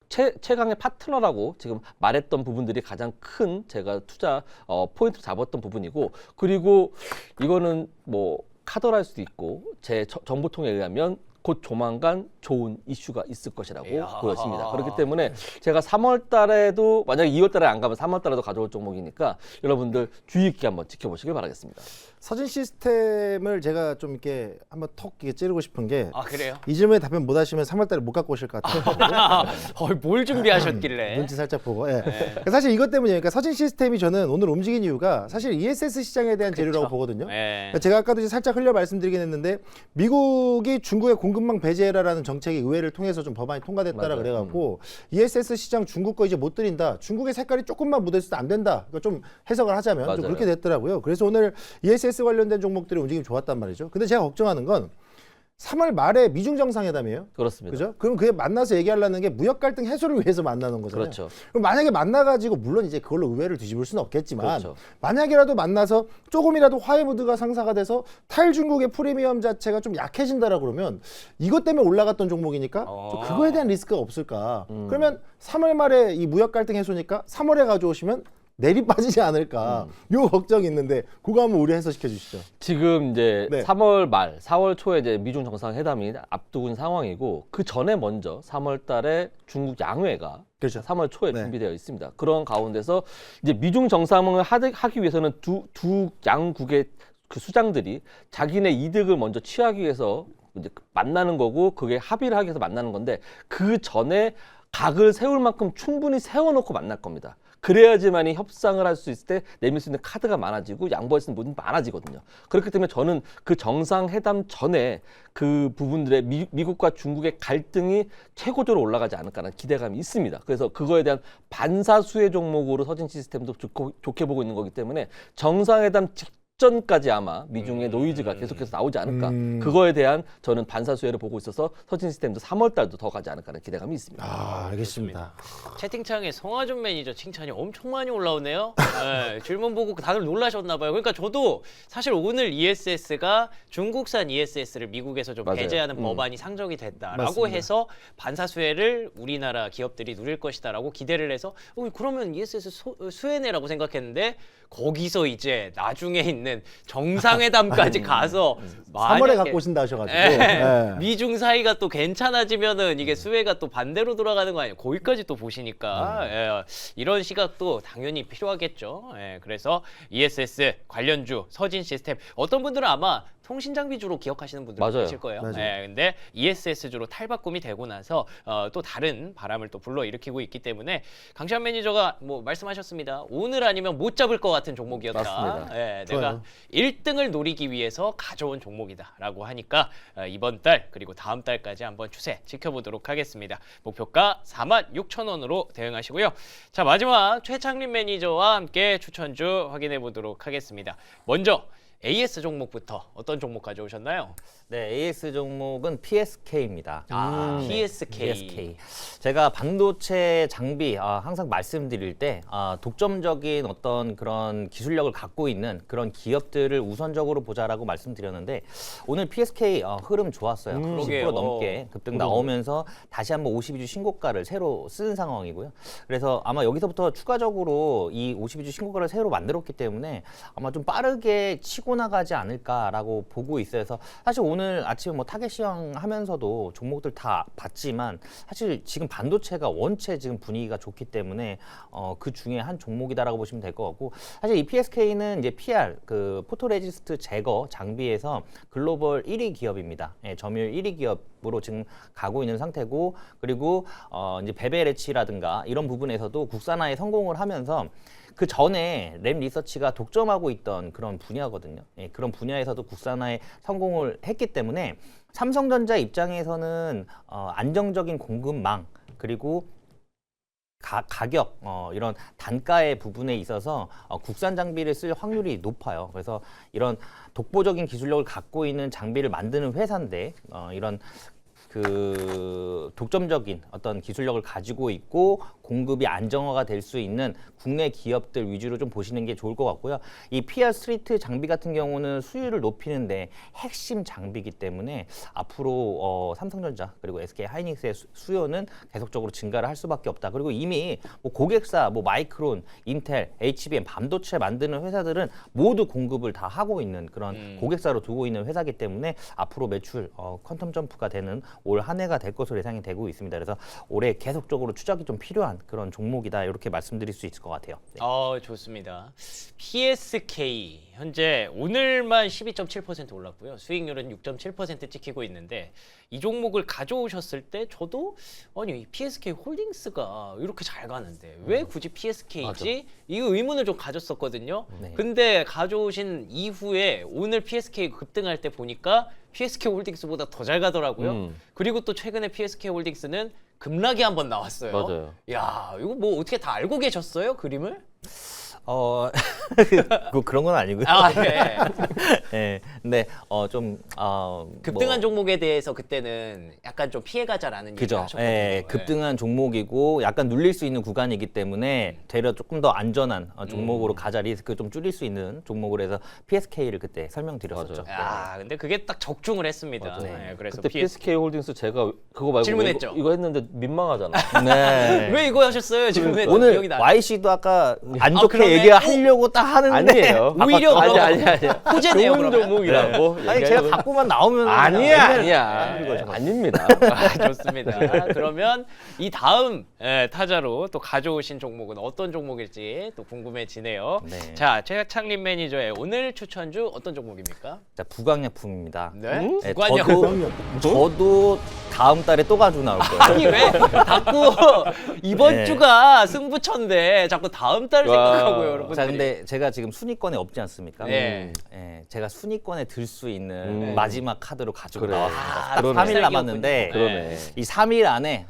최강의 파트너라고 지금 말했던 부분들이 가장 큰 제가 투자 포인트로 잡았던 부분이고, 그리고 이거는 뭐 카더랄 수도 있고 제 정보통에 의하면 곧 조만간 좋은 이슈가 있을 것이라고 보여집니다. 그렇기 때문에 제가 3월 달에도 만약에 2월 달에 안 가면 3월 달에도 가져올 종목이니까 여러분들 주의 깊게 한번 지켜보시길 바라겠습니다. 서진 시스템을 제가 좀 이렇게 한번 턱 이렇게 찌르고 싶은 게 그래요? 이 질문에 답변 못 하시면 3월 달에 못 갖고 오실 것 같아요. 뭘 준비하셨길래? 눈치 살짝 보고. 예. 사실 이것 때문이에요. 그러니까 서진 시스템이 저는 오늘 움직인 이유가 사실 ESS 시장에 대한 재료라고 보거든요. 그러니까 제가 아까도 이제 살짝 흘려 말씀드리긴 했는데 미국이 중국의 공급망 배제해라라는 정책이 의회를 통해서 좀 법안이 통과됐다라 그래갖고 ESS 시장 중국 거 이제 못 드린다. 중국의 색깔이 조금만 묻어있어도 안 된다. 이거 좀 해석을 하자면 좀 그렇게 됐더라고요. 그래서 오늘 ESS 관련된 종목들의 움직임이 좋았단 말이죠. 근데 제가 걱정하는 건 3월 말에 미중 정상회담이에요. 그렇습니다. 그죠? 그럼 그게 만나서 얘기하려는 게 무역 갈등 해소를 위해서 만나는 거잖아요. 그렇죠. 그럼 만약에 만나가지고 물론 이제 그걸로 의회를 뒤집을 수는 없겠지만 그렇죠. 만약이라도 만나서 조금이라도 화해 무드가 상사가 돼서 탈중국의 프리미엄 자체가 좀 약해진다라 그러면 이것 때문에 올라갔던 종목이니까 좀 그거에 대한 리스크가 없을까? 그러면 3월 말에 이 무역 갈등 해소니까 3월에 가져오시면 내리 빠지지 않을까 요 걱정이 있는데 그거 한번 우리 해소시켜 주시죠. 지금 이제 네. 3월 말, 4월 초에 이제 미중 정상회담이 앞두고 있는 상황이고 그 전에 먼저 3월 달에 중국 양회가 그렇죠. 3월 초에 네. 준비되어 있습니다. 그런 가운데서 이제 미중 정상을 하기 위해서는 두 양국의 그 수장들이 자기네 이득을 먼저 취하기 위해서 이제 만나는 거고 그게 합의를 하기 위해서 만나는 건데 그 전에 각을 세울 만큼 충분히 세워놓고 만날 겁니다. 그래야지만이 협상을 할 수 있을 때 내밀 수 있는 카드가 많아지고 양보할 수 있는 부분이 많아지거든요. 그렇기 때문에 저는 그 정상회담 전에 그 부분들의 미국과 중국의 갈등이 최고조로 올라가지 않을까라는 기대감이 있습니다. 그래서 그거에 대한 반사수혜 종목으로 서진 시스템도 좋게 보고 있는 거기 때문에 정상회담 직전까지 아마 미중의 노이즈가 계속해서 나오지 않을까. 그거에 대한 저는 반사수혜를 보고 있어서 서진 시스템도 3월 달도 더 가지 않을까라는 기대감이 있습니다. 알겠습니다. 채팅창에 성화준 매니저 칭찬이 엄청 많이 올라오네요. 네, 질문 보고 다들 놀라셨나 봐요. 그러니까 저도 사실 오늘 ESS가 중국산 ESS를 미국에서 좀 맞아요. 배제하는 법안이 상정이 됐다라고 맞습니다. 해서 반사수혜를 우리나라 기업들이 누릴 것이다라고 기대를 해서 그러면 ESS 수혜네라고 생각했는데 거기서 이제 나중에 있는 정상회담까지 가서 3월에 갖고 오신다 하셔가지고 네. 미중 사이가 또 괜찮아지면은 이게 수혜가 또 반대로 돌아가는 거 아니에요? 거기까지 또 보시니까 이런 시각도 당연히 필요하겠죠. 그래서 ESS 관련주 서진 시스템 어떤 분들은 아마 통신 장비 주로 기억하시는 분들 맞아요. 계실 거예요. 맞아요. 근데 ESS 주로 탈바꿈이 되고 나서 또 다른 바람을 또 불러일으키고 있기 때문에 강시환 매니저가 뭐 말씀하셨습니다. 오늘 아니면 못 잡을 것 같은 종목이었다. 맞습니다. 내가 좋아요. 1등을 노리기 위해서 가져온 종목이다라고 하니까 이번 달 그리고 다음 달까지 한번 추세 지켜보도록 하겠습니다. 목표가 46,000원으로 대응하시고요. 자, 마지막 최창림 매니저와 함께 추천주 확인해 보도록 하겠습니다. 먼저 AS 종목부터 어떤 종목 가져오셨나요? 네, AS 종목은 PSK입니다. PSK. PSK. 제가 반도체 장비 항상 말씀드릴 때 독점적인 어떤 그런 기술력을 갖고 있는 그런 기업들을 우선적으로 보자라고 말씀드렸는데 오늘 PSK 흐름 좋았어요. 10% 넘게 급등 나오면서 다시 한번 52주 신고가를 새로 쓴 상황이고요. 그래서 아마 여기서부터 추가적으로 이 52주 신고가를 새로 만들었기 때문에 아마 좀 빠르게 치고 나가지 않을까라고 보고 있어요. 그래서 사실 오늘 아침에 뭐 타겟 시황 하면서도 종목들 다 봤지만 사실 지금 반도체가 원체 지금 분위기가 좋기 때문에 그 중에 한 종목이다라고 보시면 될 것 같고 사실 이 PSK는 이제 PR 그 포토레지스트 제거 장비에서 글로벌 1위 기업입니다. 점유율 1위 기업. 으로 지금 가고 있는 상태고 그리고 이제 베베레치라든가 이런 부분에서도 국산화에 성공을 하면서 그 전에 램 리서치가 독점하고 있던 그런 분야거든요. 예, 그런 분야에서도 국산화에 성공을 했기 때문에 삼성전자 입장에서는 안정적인 공급망 그리고 가격 이런 단가의 부분에 있어서 국산 장비를 쓸 확률이 높아요. 그래서 이런 독보적인 기술력을 갖고 있는 장비를 만드는 회사인데 이런 그 독점적인 어떤 기술력을 가지고 있고 공급이 안정화가 될 수 있는 국내 기업들 위주로 좀 보시는 게 좋을 것 같고요. 이 PR 스트리트 장비 같은 경우는 수율을 높이는데 핵심 장비이기 때문에 앞으로 삼성전자 그리고 SK 하이닉스의 수요는 계속적으로 증가를 할 수밖에 없다. 그리고 이미 뭐 고객사, 뭐 마이크론, 인텔, HBM 반도체 만드는 회사들은 모두 공급을 다 하고 있는 그런 고객사로 두고 있는 회사이기 때문에 앞으로 매출 퀀텀 점프가 되는 올 한 해가 될 것으로 예상이 되고 있습니다. 그래서 올해 계속적으로 추적이 좀 필요한 그런 종목이다 이렇게 말씀드릴 수 있을 것 같아요. 네. 좋습니다. PSK 현재 오늘만 12.7% 올랐고요. 수익률은 6.7% 찍히고 있는데 이 종목을 가져오셨을 때 저도 아니 이 PSK 홀딩스가 이렇게 잘 가는데 왜 굳이 PSK지? 이 의문을 좀 가졌었거든요. 네. 근데 가져오신 이후에 오늘 PSK 급등할 때 보니까 PSK 홀딩스보다 더 잘 가더라고요. 그리고 또 최근에 PSK 홀딩스는 급락이 한번 나왔어요. 맞아요. 야, 이거 뭐 어떻게 다 알고 계셨어요? 그림을? 그런 건 아니고요. 네. 네, 근데 급등한 종목에 대해서 그때는 약간 좀 피해가자라는 얘기를 그죠. 하셨거든요. 예, 급등한 종목이고 약간 눌릴 수 있는 구간이기 때문에 되려 조금 더 안전한 종목으로 가자 리스크 좀 줄일 수 있는 종목으로 해서 PSK를 그때 설명드렸었죠. 근데 그게 딱 적중을 했습니다. 맞아요. 네, 그래서 그때 PSK 홀딩스 제가 그거 말고 질문했죠. 이거 했는데 민망하잖아. 네. 왜 이거 하셨어요? 지금 왜 기억이 오늘 나? YC도 아까 안 좋게 그러네. 얘기하려고 딱 하는데 아니에요. 오히려 아니. 호재네요. 좋은 그러면. 종목이라고. 아니 제가 갖고만 나오면 아니야. 아닙니다. 좋습니다. 그러면 이 다음 타자로 또 가져오신 종목은 어떤 종목일지 또 궁금해지네요. 네. 자, 최창림 매니저의 오늘 추천주 어떤 종목입니까? 자, 부강약품입니다. 네. 네, 구간형. 저도 다음 달에 또 가지고 나올 거예요. 아니 왜 자꾸 이번 네. 주가 승부처인데 자꾸 다음 달을 생각하고요, 여러분. 자, 근데 제가 지금 순위권에 없지 않습니까? 네. 예, 제가 순위권에 들 수 있는 마지막 카드로 가지고 그래. 나왔습니다. 아, 딱 그러네. 3일 남았는데 그러네. 이 3일 안에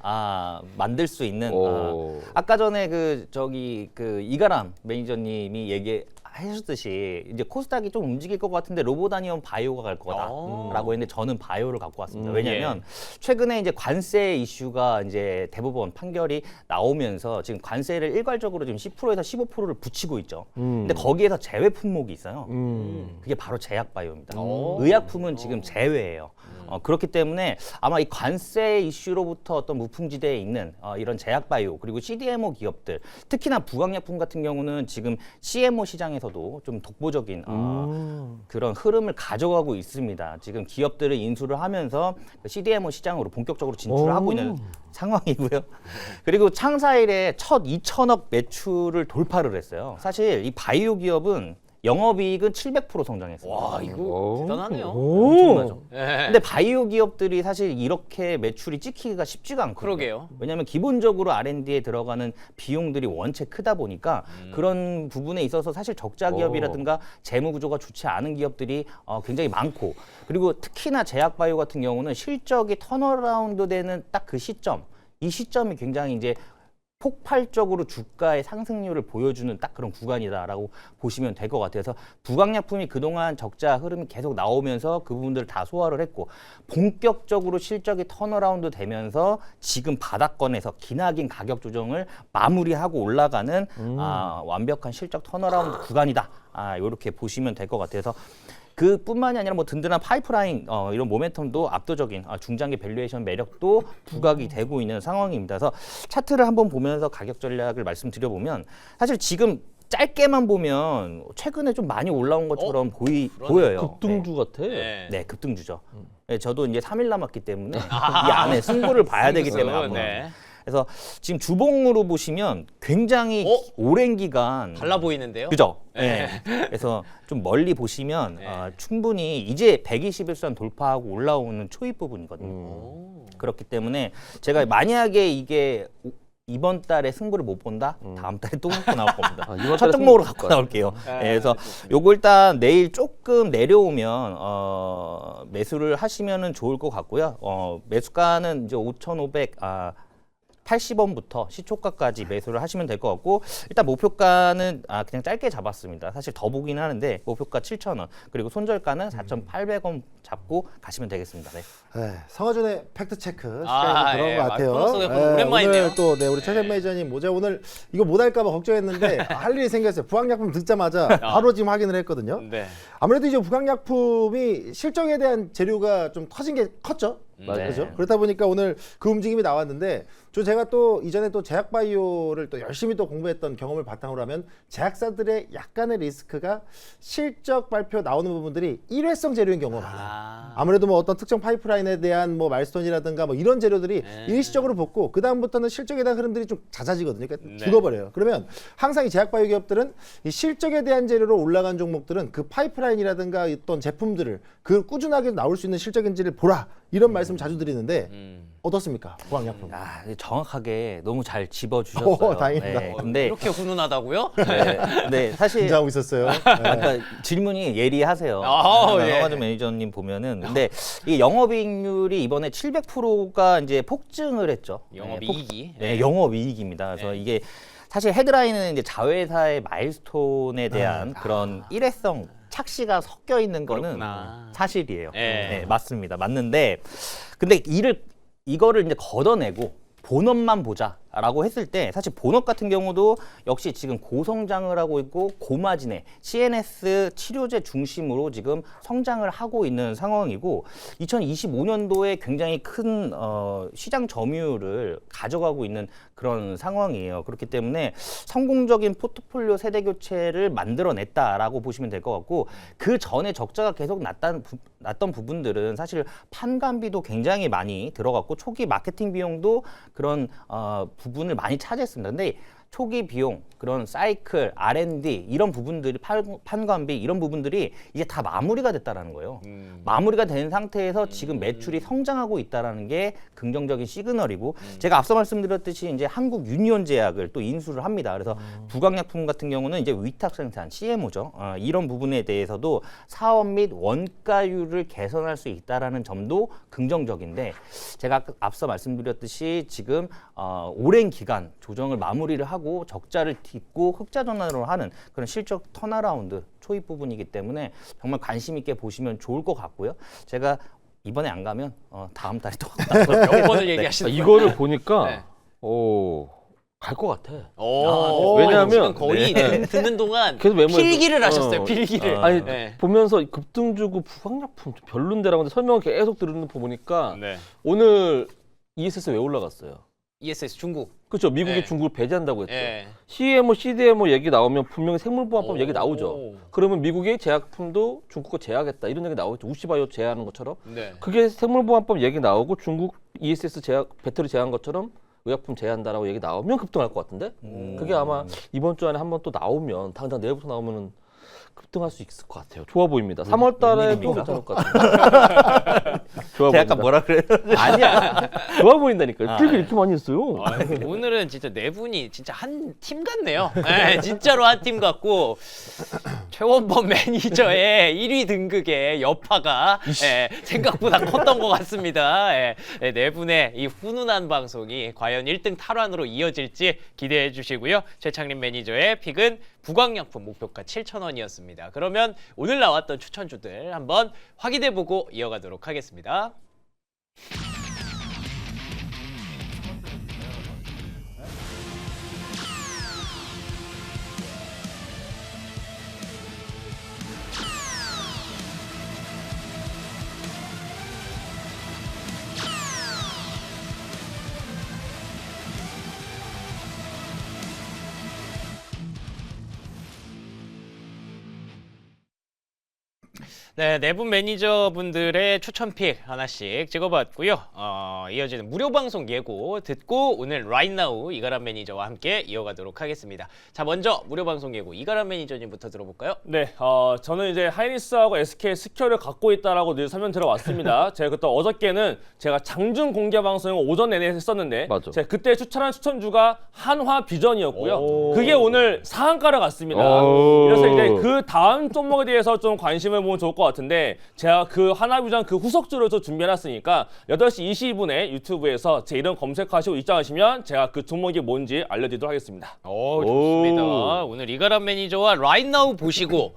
만들 수 있는 오. 아까 전에 이가람 매니저님이 하셨듯이 이제 코스닥이 좀 움직일 것 같은데 로보다니온 바이오가 갈 거다라고 했는데 저는 바이오를 갖고 왔습니다. 왜냐하면 최근에 이제 관세 이슈가 이제 대법원 판결이 나오면서 지금 관세를 일괄적으로 지금 10%에서 15%를 붙이고 있죠. 근데 거기에서 제외 품목이 있어요. 그게 바로 제약 바이오입니다. 의약품은 지금 제외예요. 그렇기 때문에 아마 이 관세 이슈로부터 어떤 무풍지대에 있는 이런 제약 바이오 그리고 CDMO 기업들 특히나 부강약품 같은 경우는 지금 CMO 시장에서도 좀 독보적인 그런 흐름을 가져가고 있습니다. 지금 기업들을 인수를 하면서 CDMO 시장으로 본격적으로 진출을 하고 있는 상황이고요. 그리고 창사일에 첫 2천억 매출을 돌파를 했어요. 사실 이 바이오 기업은 영업이익은 700% 성장했습니다. 와, 이거 대단하네요. 엄청나죠. 네. 근데 바이오 기업들이 사실 이렇게 매출이 찍히기가 쉽지가 않거든요. 그러게요. 왜냐하면 기본적으로 R&D에 들어가는 비용들이 원체 크다 보니까 그런 부분에 있어서 사실 적자 기업이라든가 재무 구조가 좋지 않은 기업들이 굉장히 많고 그리고 특히나 제약 바이오 같은 경우는 실적이 턴어라운드 되는 딱 그 시점, 이 시점이 굉장히 이제 폭발적으로 주가의 상승률을 보여주는 딱 그런 구간이다라고 보시면 될 것 같아서 부강약품이 그동안 적자 흐름이 계속 나오면서 그 부분들을 다 소화를 했고 본격적으로 실적이 턴어라운드 되면서 지금 바닥권에서 기나긴 가격 조정을 마무리하고 올라가는 완벽한 실적 턴어라운드 구간이다. 이렇게 보시면 될 것 같아서 그뿐만이 아니라 뭐 든든한 파이프라인 이런 모멘텀도 압도적인 중장기 밸류에이션 매력도 부각이 되고 있는 상황입니다. 그래서 차트를 한번 보면서 가격 전략을 말씀드려보면 사실 지금 짧게만 보면 최근에 좀 많이 올라온 것처럼 보여요. 급등주 같아. 네, 급등주죠. 네, 저도 이제 3일 남았기 때문에 이 안에 승부를 봐야 되기 때문에 네. 그래서 지금 주봉으로 보시면 굉장히 오랜 기간 달라 보이는데요. 그죠? 네. 그래서 좀 멀리 보시면 충분히 이제 121선 돌파하고 올라오는 초입 부분이거든요. 그렇기 때문에 제가 만약에 이게 이번 달에 승부를 못 본다? 다음 달에 또 갖고 나올 겁니다. 이번 첫 달에 종목으로 승부 갖고 나올게요. 그래서 요거 일단 내일 조금 내려오면 매수를 하시면은 좋을 것 같고요. 매수가는 이제 5,580원부터 시초가까지 매수를 하시면 될 것 같고, 일단 목표가는 그냥 짧게 잡았습니다. 사실 더 보긴 하는데 목표가 7,000원, 그리고 손절가는 4,800원 잡고 가시면 되겠습니다. 네. 네, 성화준의 팩트 체크 시간이 아, 들어온 예. 것 같아요. 코너 속에 오랜만이네요. 오늘 또 우리 최재 매니저님 모자 오늘 이거 못할까봐 걱정했는데 할 일이 생겼어요. 부강약품 듣자마자 바로 지금 확인을 했거든요. 네. 아무래도 이제 부강약품이 실적에 대한 재료가 좀 터진 게 컸죠. 맞아요. 그죠? 그렇다 보니까 오늘 그 움직임이 나왔는데, 제가 또 이전에 또 제약바이오를 또 열심히 또 공부했던 경험을 바탕으로 하면 제약사들의 약간의 리스크가 실적 발표 나오는 부분들이 일회성 재료인 경우가 많아요. 아무래도 뭐 어떤 특정 파이프라인에 대한 뭐 마일스톤이라든가 뭐 이런 재료들이 일시적으로 붙고 그 다음부터는 실적에 대한 흐름들이 좀 잦아지거든요. 그러니까 죽어버려요. 그러면 항상 이 제약바이오 기업들은 이 실적에 대한 재료로 올라간 종목들은 그 파이프라인이라든가 어떤 제품들을 그 꾸준하게 나올 수 있는 실적인지를 보라, 이런 말씀 자주 드리는데 어떻습니까? 부강약품. 정확하게 너무 잘 집어주셨어요. 다행입니다. 네, 근데 이렇게 훈훈하다고요? 네, 사실 긴장하고 있었어요. 아까 질문이 예리하세요. 예. 성화준 매니저님 보면은. 근데 이 영업이익률이 이번에 700%가 이제 폭증을 했죠. 영업이익이. 네, 영업이익입니다. 그래서 이게 사실 헤드라인은 이제 자회사의 마일스톤에 대한 그런 일회성 착시가 섞여 있는 거는 그렇구나. 사실이에요. 예. 네, 맞습니다. 맞는데, 근데 이거를 이제 걷어내고 본업만 보자라고 했을 때, 사실 본업 같은 경우도 역시 지금 고성장을 하고 있고 고마진의 CNS 치료제 중심으로 지금 성장을 하고 있는 상황이고, 2025년도에 굉장히 큰 시장 점유율을 가져가고 있는 그런 상황이에요. 그렇기 때문에 성공적인 포트폴리오 세대 교체를 만들어냈다라고 보시면 될 것 같고, 그 전에 적자가 계속 났던 부분들은 사실 판관비도 굉장히 많이 들어갔고 초기 마케팅 비용도 그런 부분을 많이 차지했습니다. 근데 초기 비용, 그런 사이클, R&D 이런 부분들이 판관비 이런 부분들이 이제 다 마무리가 됐다라는 거예요. 마무리가 된 상태에서 지금 매출이 성장하고 있다라는 게 긍정적인 시그널이고, 제가 앞서 말씀드렸듯이 이제 한국 유니온제약을 또 인수를 합니다. 그래서 부강약품 같은 경우는 이제 위탁 생산 CMO죠. 이런 부분에 대해서도 사업 및 원가율을 개선할 수 있다라는 점도 긍정적인데, 제가 앞서 말씀드렸듯이 지금 오랜 기간 조정을 마무리를 하고 적자를 딛고 흑자 전환으로 하는 그런 실적 턴어라운드 초입 부분이기 때문에 정말 관심 있게 보시면 좋을 것 같고요. 제가 이번에 안 가면 다음 달에 또 몇 번을 얘기하시는 거예요? 이거를 보니까 네. 갈 것 같아. 왜냐하면 지금 왜냐하면 거의 듣는 동안 계속 메모해서- 필기를 하셨어요. 필기를. 아니 네. 보면서 급등 주고 부강약품 좀 별론데라고 하는데 설명을 계속 들은 거 보니까 네. 오늘 ESS 왜 올라갔어요? ESS 중국. 그렇죠. 미국이 네. 중국을 배제한다고 했죠. 예. CMO, CDMO 얘기 나오면 분명히 생물보안법 얘기 나오죠. 오. 그러면 미국의 제약품도 중국과 제약했다 이런 얘기 나오죠. 우시바이오 제약하는 것처럼. 네. 그게 생물보안법 얘기 나오고 중국 ESS 제약 배터리 제약한 것처럼 의약품 제한다라고 얘기 나오면 급등할 것 같은데. 그게 아마 이번 주 안에 한번 또 나오면 당장 내일부터 나오면은 급등할 수 있을 것 같아요. 좋아 보입니다. 3월 달에도 괜찮을 것 같아요. 좋아 제가 보인다. 아까 뭐라 그래요? 아니야. 좋아 보인다니까요. 필기 이렇게 많이 했어요. 오늘은 진짜 네 분이 진짜 한 팀 같네요. 네, 진짜로 한 팀 같고, 최원범 매니저의 1위 등극의 여파가 생각보다 컸던 것 같습니다. 네 분의 이 훈훈한 방송이 과연 1등 탈환으로 이어질지 기대해 주시고요. 최창림 매니저의 픽은 부강약품 목표가 7,000원이었습니다. 그러면 오늘 나왔던 추천주들 한번 확인해보고 이어가도록 하겠습니다. 네, 내분 매니저분들의 추천픽 하나씩 찍어봤고요. 이어지는 무료 방송 예고 듣고 오늘 Right Now 이가람 매니저와 함께 이어가도록 하겠습니다. 자, 먼저 무료 방송 예고 이가람 매니저님부터 들어볼까요? 네, 저는 이제 하이닉스하고 SK 스퀘어를 갖고 있다라고 늘 설명 들어왔습니다. 제가 그때 어저께는 제가 장중 공개 방송을 오전 내내 했었는데 맞아. 제가 그때 추천한 추천주가 한화 비전이었고요. 그게 오늘 상한가를 갔습니다. 그래서 이제 그 다음 종목에 대해서 좀 관심을 보면 좋을 것 같은데 제가 그 하나비전 그 후속주를 또 준비해놨으니까 8시 22분에 유튜브에서 제 이름 검색하시고 입장하시면 제가 그 종목이 뭔지 알려드리도록 하겠습니다. 오, 좋습니다. 오늘 이가람 매니저와 Right Now 보시고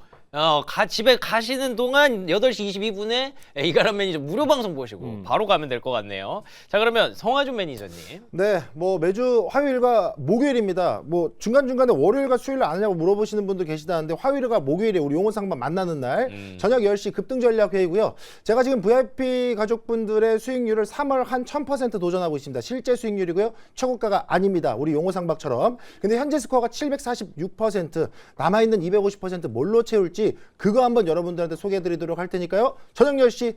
집에 가시는 동안 8시 22분에 이가람 매니저 무료 방송 보시고 바로 가면 될 것 같네요. 자, 그러면 성화준 매니저님. 네, 뭐 매주 화요일과 목요일입니다. 뭐 중간중간에 월요일과 수요일 안 하냐고 물어보시는 분도 계시다는데 화요일과 목요일에 우리 용호상반 만나는 날 저녁 10시 급등 전략 회의고요. 제가 지금 VIP 가족분들의 수익률을 3월 한 1000% 도전하고 있습니다. 실제 수익률이고요. 최고가가 아닙니다. 우리 용호상박처럼. 근데 현재 스코어가 746%, 남아있는 250% 뭘로 채울지 그거 한번 여러분들한테 소개해드리도록 할 테니까요. 저녁 10시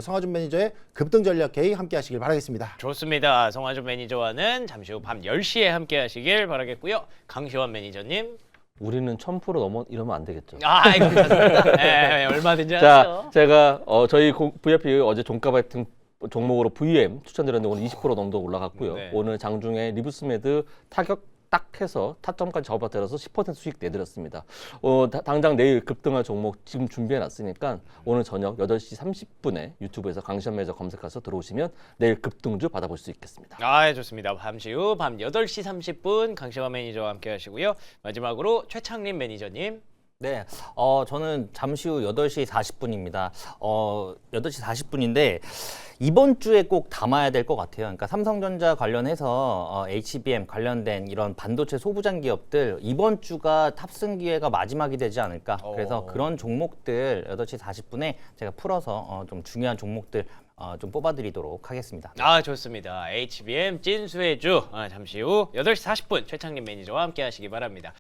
성화준 매니저의 급등 전략 회의 함께 하시길 바라겠습니다. 좋습니다. 성화준 매니저와는 잠시 후 밤 10시에 함께 하시길 바라겠고요. 강시환 매니저님. 우리는 1000% 넘어 이러면 안 되겠죠. 아이고, 네, 얼마든지 자, 하세요. 제가 저희 VIP 어제 종가 같은 종목으로 VM 추천드렸는데 오늘 20% 넘도 올라갔고요. 네. 오늘 장중에 리브스메드 타격 딱 해서 타점까지 접어들어서 10% 수익 내드렸습니다. 당장 내일 급등할 종목 지금 준비해놨으니까 오늘 저녁 8시 30분에 유튜브에서 강시환 매니저 검색해서 들어오시면 내일 급등주 받아볼 수 있겠습니다. 아, 좋습니다. 잠시 후 밤 8시 30분 강시환 매니저와 함께 하시고요. 마지막으로 최창림 매니저님. 네, 저는 잠시 후 8시 40분입니다. 8시 40분인데 이번 주에 꼭 담아야 될 것 같아요. 그러니까 삼성전자 관련해서 HBM 관련된 이런 반도체 소부장 기업들 이번 주가 탑승 기회가 마지막이 되지 않을까. 그래서 그런 종목들 8시 40분에 제가 풀어서 좀 중요한 종목들 좀 뽑아드리도록 하겠습니다. 아, 좋습니다. HBM 찐수혜주 잠시 후 8시 40분 최창림 매니저와 함께 하시기 바랍니다.